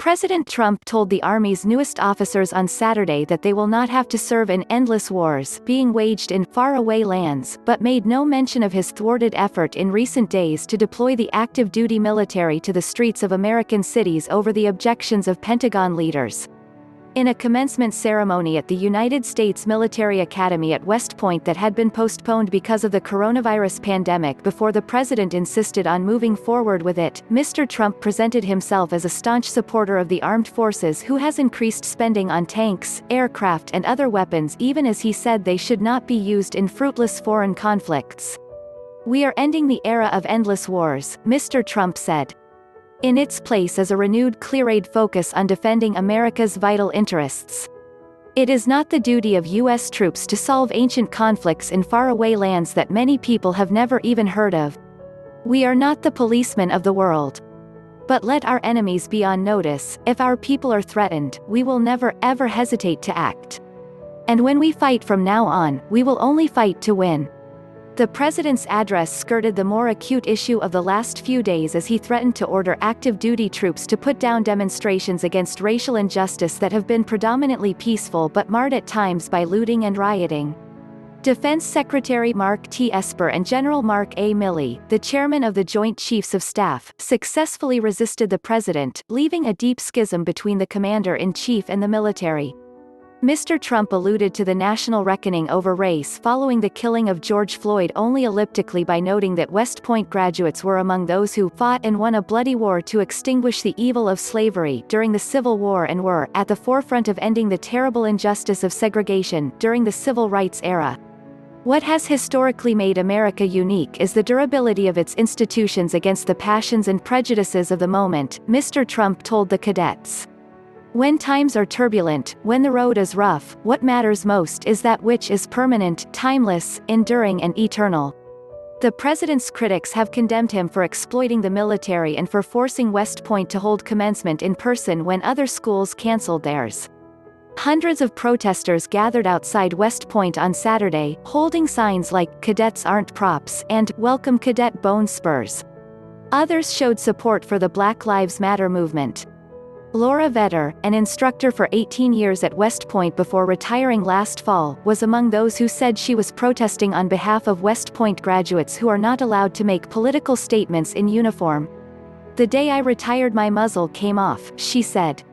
President Trump told the Army's newest officers on Saturday that they will not have to serve in endless wars being waged in faraway lands, but made no mention of his thwarted effort in recent days to deploy the active duty military to the streets of American cities over the objections of Pentagon leaders. In a commencement ceremony at the United States Military Academy at West Point that had been postponed because of the coronavirus pandemic before the president insisted on moving forward with it, Mr. Trump presented himself as a staunch supporter of the armed forces who has increased spending on tanks, aircraft and other weapons even as he said they should not be used in fruitless foreign conflicts. "We are ending the era of endless wars," Mr. Trump said. "In its place is a renewed cleareyed focus on defending America's vital interests. It is not the duty of U.S. troops to solve ancient conflicts in faraway lands that many people have never even heard of. We are not the policemen of the world. But let our enemies be on notice. If our people are threatened, we will never, ever hesitate to act. And when we fight from now on, we will only fight to win." The president's address skirted the more acute issue of the last few days as he threatened to order active duty troops to put down demonstrations against racial injustice that have been predominantly peaceful but marred at times by looting and rioting. Defense Secretary Mark T. Esper and General Mark A. Milley, the chairman of the Joint Chiefs of Staff, successfully resisted the president, leaving a deep schism between the commander-in-chief and the military. Mr. Trump alluded to the national reckoning over race following the killing of George Floyd only elliptically by noting that West Point graduates were among those who fought and won a bloody war to extinguish the evil of slavery during the Civil War and were at the forefront of ending the terrible injustice of segregation during the Civil Rights era. "What has historically made America unique is the durability of its institutions against the passions and prejudices of the moment," Mr. Trump told the cadets. "When times are turbulent, when the road is rough, what matters most is that which is permanent, timeless, enduring and eternal." The president's critics have condemned him for exploiting the military and for forcing West Point to hold commencement in person when other schools canceled theirs. Hundreds of protesters gathered outside West Point on Saturday, holding signs like "Cadets Aren't Props" and "Welcome Cadet Bone Spurs." Others showed support for the Black Lives Matter movement. Laura Vetter, an instructor for 18 years at West Point before retiring last fall, was among those who said she was protesting on behalf of West Point graduates who are not allowed to make political statements in uniform. "The day I retired my muzzle came off," she said.